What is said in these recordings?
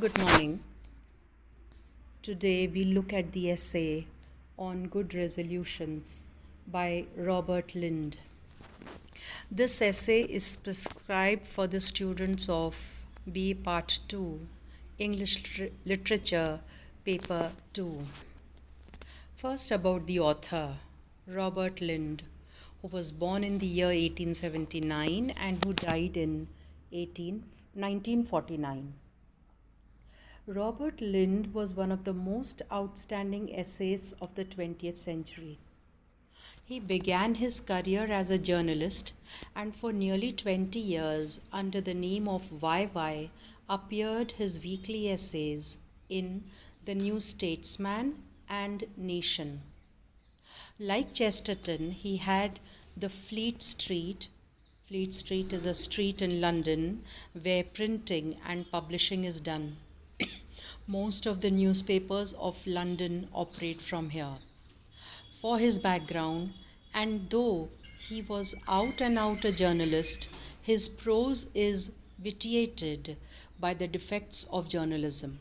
Good morning. Today we look at the essay on Good Resolutions by Robert Lynd. This essay is prescribed for the students of B Part 2, English Literature, Paper 2. First, about the author, Robert Lynd, who was born in the year 1879 and who died in 1949. Robert Lynd was one of the most outstanding essayists of the 20th century. He began his career as a journalist and for nearly 20 years, under the name of YY, appeared his weekly essays in The New Statesman and Nation. Like Chesterton, he had the Fleet Street. Fleet Street is a street in London where printing and publishing is done. Most of the newspapers of London operate from here. For his background, and though he was out and out a journalist, his prose is vitiated by the defects of journalism.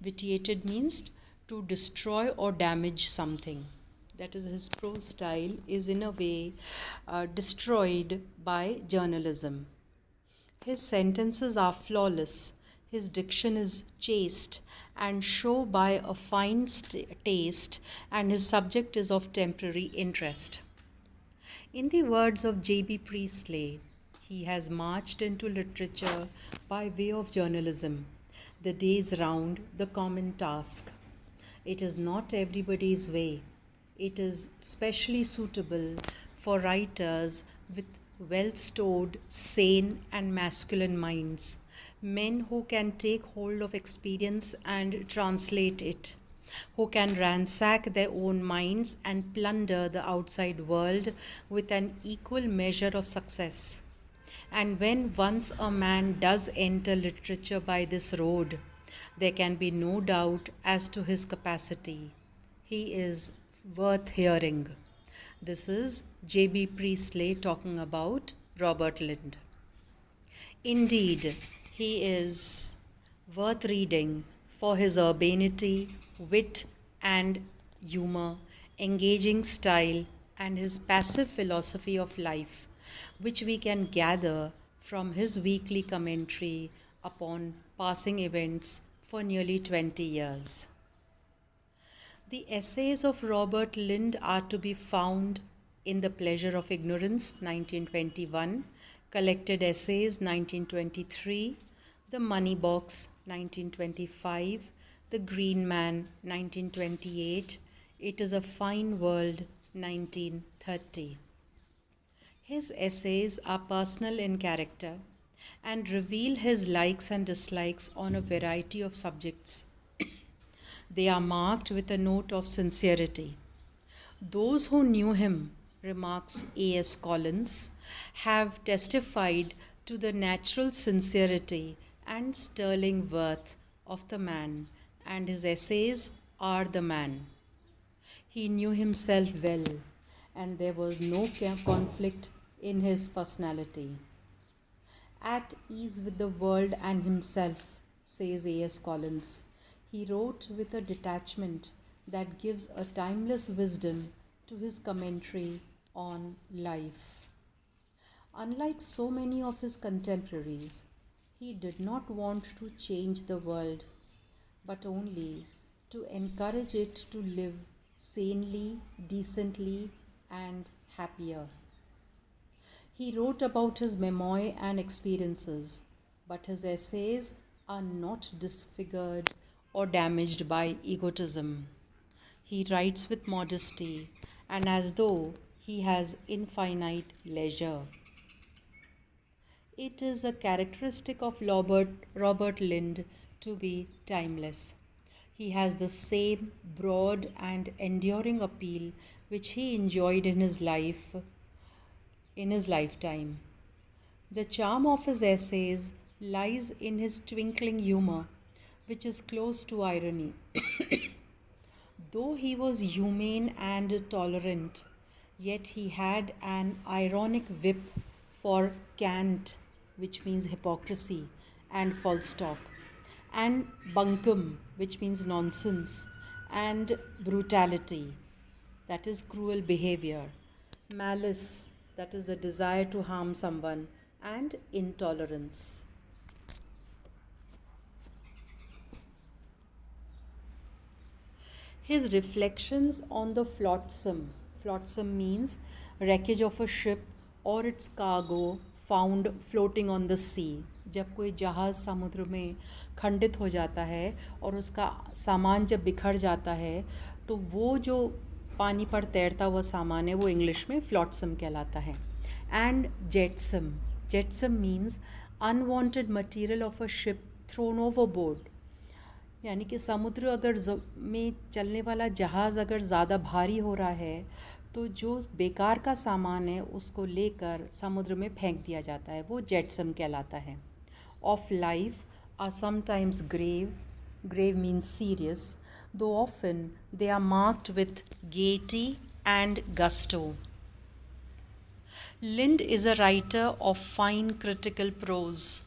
Vitiated means to destroy or damage something. That is, his prose style is in a way destroyed by journalism. His sentences are flawless. His diction is chaste and show by a fine taste, and his subject is of temporary interest. In the words of J.B. Priestley, he has marched into literature by way of journalism. The day's round, the common task. It is not everybody's way. It is specially suitable for writers with well-stored, sane and masculine minds, men who can take hold of experience and translate it, who can ransack their own minds and plunder the outside world with an equal measure of success. And when once a man does enter literature by this road, there can be no doubt as to his capacity. He is worth hearing. This is J.B. Priestley talking about Robert Lynd. Indeed, he is worth reading for his urbanity, wit, and humor, engaging style, and his passive philosophy of life, which we can gather from his weekly commentary upon passing events for nearly 20 years. The essays of Robert Lynd are to be found in The Pleasure of Ignorance, 1921, Collected Essays, 1923, The Money Box, 1925, The Green Man, 1928, It is a Fine World, 1930. His essays are personal in character and reveal his likes and dislikes on a variety of subjects. They are marked with a note of sincerity. Those who knew him, remarks A.S. Collins, have testified to the natural sincerity and sterling worth of the man, and his essays are the man. He knew himself well, and there was no conflict in his personality. At ease with the world and himself, says A.S. Collins, he wrote with a detachment that gives a timeless wisdom to his commentary on life. Unlike so many of his contemporaries, he did not want to change the world, but only to encourage it to live sanely, decently, and happier. He wrote about his memoir and experiences, but his essays are not disfigured or damaged by egotism. He writes with modesty and as though he has infinite leisure. It is a characteristic of Robert Lynd to be timeless. He has the same broad and enduring appeal which he enjoyed in his lifetime. The charm of his essays lies in his twinkling humor, which is close to irony. Though he was humane and tolerant, yet he had an ironic whip for cant, which means hypocrisy, and false talk, and bunkum, which means nonsense, and brutality, that is cruel behavior, malice, that is the desire to harm someone, and intolerance. His reflections on the flotsam. Flotsam means wreckage of a ship or its cargo found floating on the sea. जब कोई जहाज़ समुद्र में खंडित हो जाता है और उसका सामान जब बिखर जाता है तो वो जो पानी पर तैरता हुआ सामान है वो इंग्लिश में फ्लॉट्सम कहलाता है. And jetsam. Jetsam means unwanted material of a ship thrown overboard. यानी कि समुद्र अगर में चलने वाला जहाज़ अगर ज़्यादा भारी हो रहा है तो जो बेकार का सामान है उसको लेकर समुद्र में फेंक दिया जाता है, वो जेट्सम कहलाता है. Of life are sometimes grave. Grave means serious, though often they are marked with gaiety and gusto. Lynd is a writer of fine critical prose,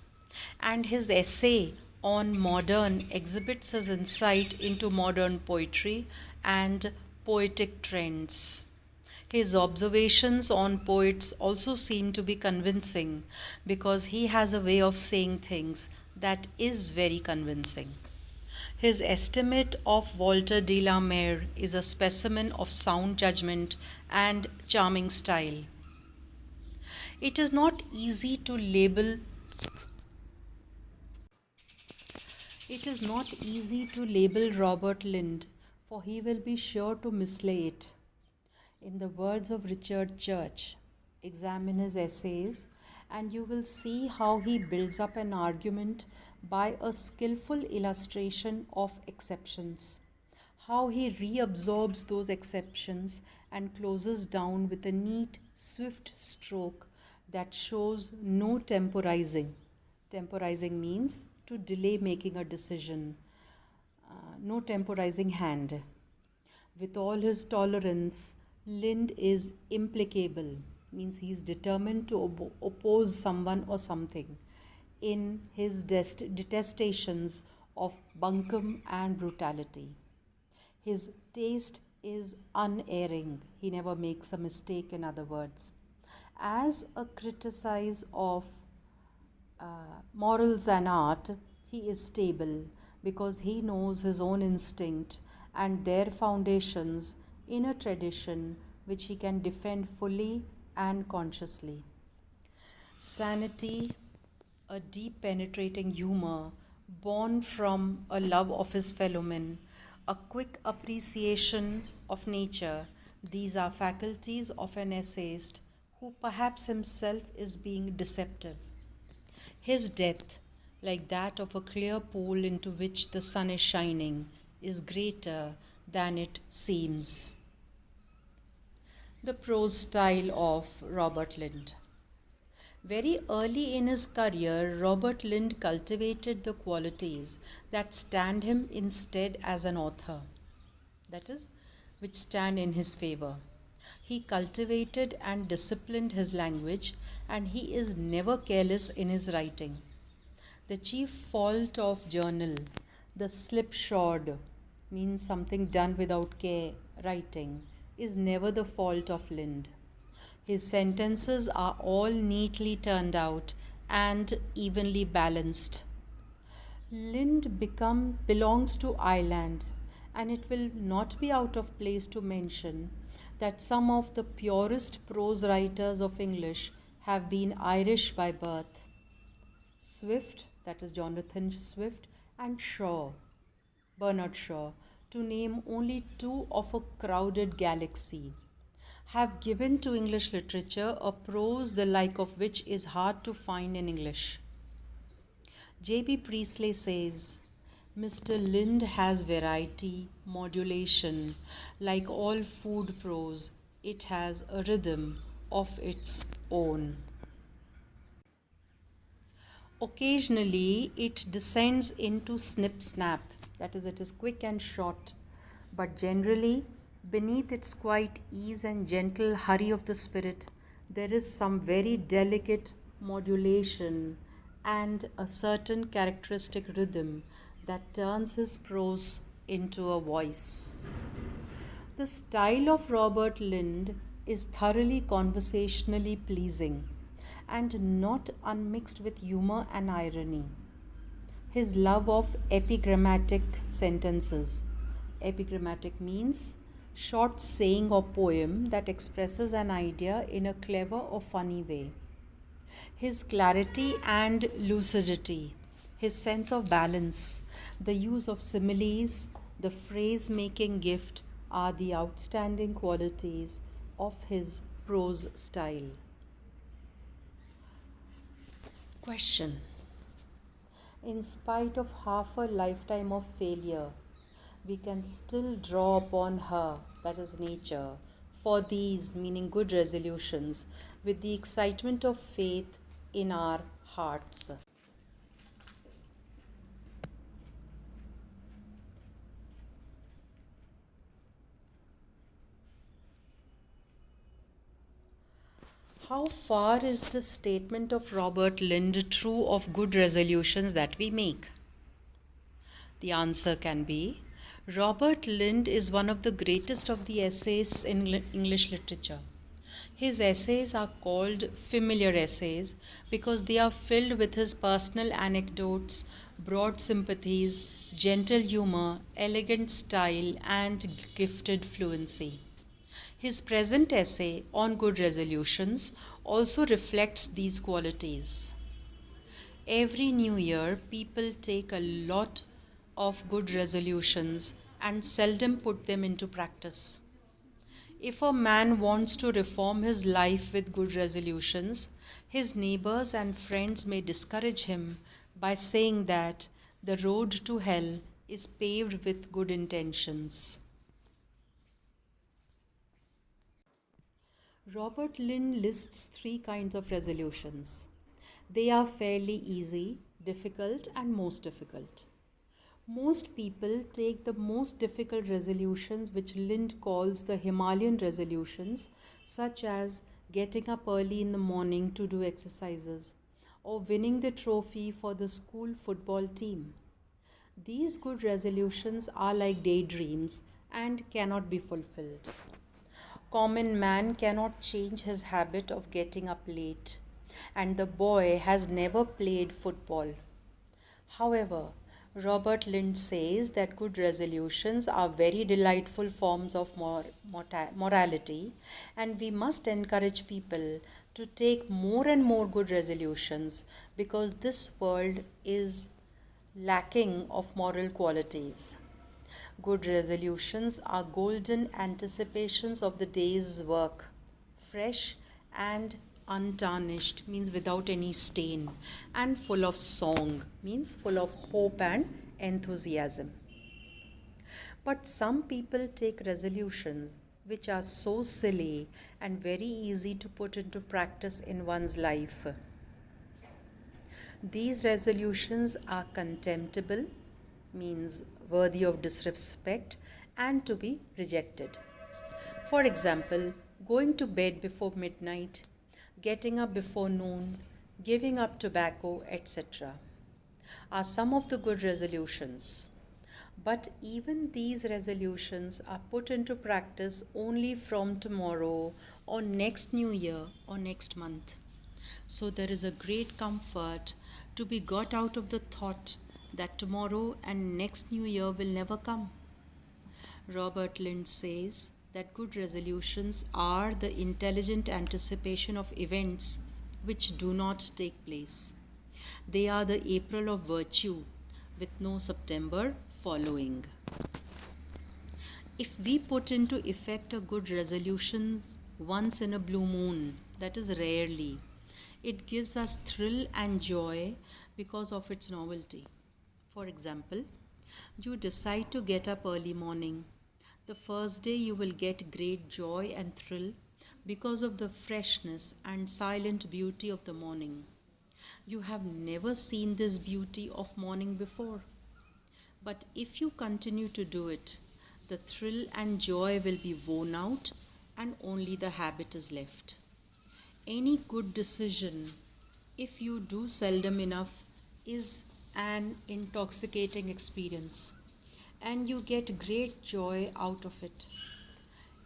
and his essay on modern exhibits his insight into modern poetry and poetic trends. His observations on poets also seem to be convincing because he has a way of saying things that is very convincing. His estimate of Walter de la Mare is a specimen of sound judgment and charming style. It is not easy to label Robert Lynd, for he will be sure to mislay it. In the words of Richard Church, examine his essays and you will see how he builds up an argument by a skillful illustration of exceptions, how he reabsorbs those exceptions and closes down with a neat, swift stroke that shows no temporizing. Temporizing means to delay making a decision, no temporizing hand. With all his tolerance, Lynd is implacable, means he is determined to oppose someone or something in his detestations of bunkum and brutality. His taste is unerring. He never makes a mistake, in other words. As a criticizer of morals and art, he is stable because he knows his own instinct and their foundations in a tradition which he can defend fully and consciously. Sanity, a deep penetrating humor born from a love of his fellow men, a quick appreciation of nature, these are faculties of an essayist who perhaps himself is being deceptive. His death, like that of a clear pool into which the sun is shining, is greater than it seems. The prose style of Robert Lynd. Very early in his career, Robert Lynd cultivated the qualities that stand him in stead as an author, that is, which stand in his favor. He cultivated and disciplined his language, and he is never careless in his writing. The chief fault of journal, the slipshod, means something done without care, writing, is never the fault of Lynd. His sentences are all neatly turned out and evenly balanced. Lynd belongs to Ireland, and it will not be out of place to mention that some of the purest prose writers of English have been Irish by birth. Swift, that is Jonathan Swift, and Shaw, Bernard Shaw, to name only two of a crowded galaxy, have given to English literature a prose the like of which is hard to find in English. J.B. Priestley says, Mr. Lynd has variety, modulation. Like all food prose, it has a rhythm of its own. Occasionally, it descends into snip-snap, that is, it is quick and short, but generally, beneath its quiet ease and gentle hurry of the spirit, there is some very delicate modulation and a certain characteristic rhythm that turns his prose into a voice. The style of Robert Lynd is thoroughly conversationally pleasing and not unmixed with humor and irony. His love of epigrammatic sentences. Epigrammatic means short saying or poem that expresses an idea in a clever or funny way. His clarity and lucidity, his sense of balance, the use of similes, the phrase making gift are the outstanding qualities of his prose style. Question. In spite of half a lifetime of failure, we can still draw upon her, that is nature, for these, meaning good resolutions, with the excitement of faith in our hearts. How far is the statement of Robert Lynd true of good resolutions that we make? The answer can be Robert Lynd is one of the greatest of the essayists in English literature. His essays are called familiar essays because they are filled with his personal anecdotes, broad sympathies, gentle humor, elegant style, and gifted fluency. His present essay on good resolutions also reflects these qualities. Every new year, people take a lot of good resolutions and seldom put them into practice. If a man wants to reform his life with good resolutions, his neighbors and friends may discourage him by saying that the road to hell is paved with good intentions. Robert Lynd lists three kinds of resolutions. They are fairly easy, difficult, and most difficult. Most people take the most difficult resolutions, which Lynd calls the Himalayan resolutions, such as getting up early in the morning to do exercises or winning the trophy for the school football team. These good resolutions are like daydreams and cannot be fulfilled. Common man cannot change his habit of getting up late, and the boy has never played football. However, Robert Lynd says that good resolutions are very delightful forms of morality, and we must encourage people to take more and more good resolutions because this world is lacking of moral qualities. Good resolutions are golden anticipations of the day's work, fresh and untarnished, means without any stain, and full of song, means full of hope and enthusiasm. But some people take resolutions which are so silly and very easy to put into practice in one's life. These resolutions are contemptible, means worthy of disrespect, and to be rejected. For example, going to bed before midnight, getting up before noon, giving up tobacco, etc. are some of the good resolutions. But even these resolutions are put into practice only from tomorrow or next new year or next month. So there is a great comfort to be got out of the thought that tomorrow and next new year will never come. Robert Lynd says that good resolutions are the intelligent anticipation of events which do not take place. They are the April of virtue with no September following. If we put into effect a good resolution once in a blue moon, that is rarely, it gives us thrill and joy because of its novelty. For example, you decide to get up early morning. The first day you will get great joy and thrill because of the freshness and silent beauty of the morning. You have never seen this beauty of morning before. But if you continue to do it, the thrill and joy will be worn out and only the habit is left. Any good decision, if you do seldom enough, is an intoxicating experience, and you get great joy out of it.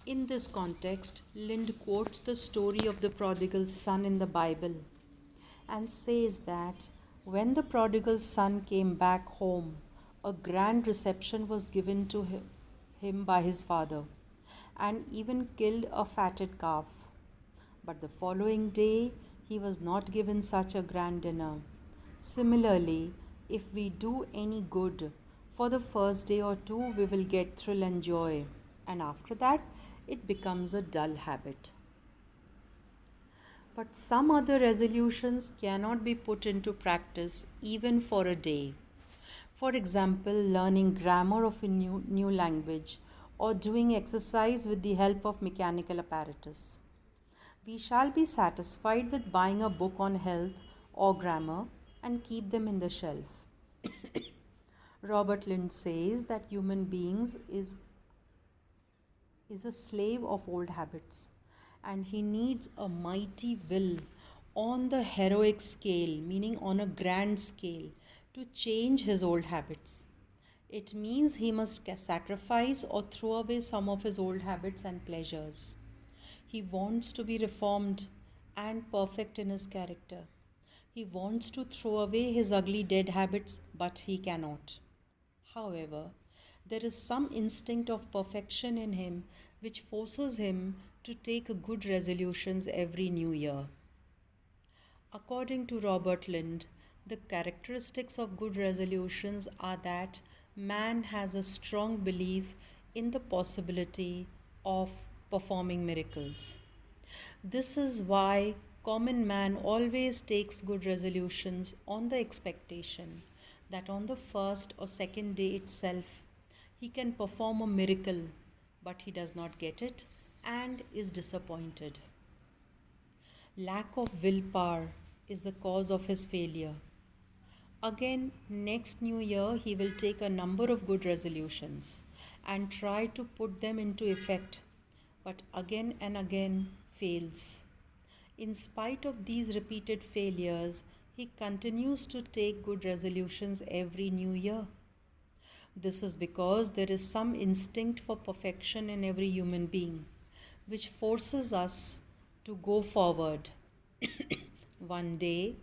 In this context, Lynd quotes the story of the prodigal son in the Bible and says that when the prodigal son came back home, a grand reception was given to him by his father, and even killed a fatted calf. But the following day, he was not given such a grand dinner. Similarly, if we do any good, for the first day or two, we will get thrill and joy, and after that, it becomes a dull habit. But some other resolutions cannot be put into practice even for a day. For example, learning grammar of a new language or doing exercise with the help of mechanical apparatus. We shall be satisfied with buying a book on health or grammar and keep them in the shelf. Robert Lynd says that human beings is a slave of old habits, and he needs a mighty will on the heroic scale, meaning on a grand scale, to change his old habits. It means he must sacrifice or throw away some of his old habits and pleasures. He wants to be reformed and perfect in his character. He wants to throw away his ugly dead habits, but he cannot. However, there is some instinct of perfection in him which forces him to take good resolutions every new year. According to Robert Lynd, the characteristics of good resolutions are that man has a strong belief in the possibility of performing miracles. This is why common man always takes good resolutions on the expectation that on the first or second day itself he can perform a miracle, but he does not get it and is disappointed. Lack of willpower is the cause of his failure. Again, next new year, he will take a number of good resolutions and try to put them into effect, but again and again fails. In spite of these repeated failures, he continues to take good resolutions every new year. This is because there is some instinct for perfection in every human being, which forces us to go forward. One day,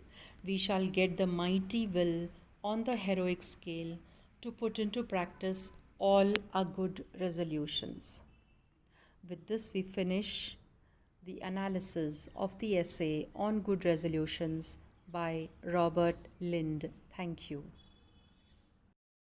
we shall get the mighty will on the heroic scale to put into practice all our good resolutions. With this, we finish the analysis of the essay on good resolutions by Robert Lynd. Thank you.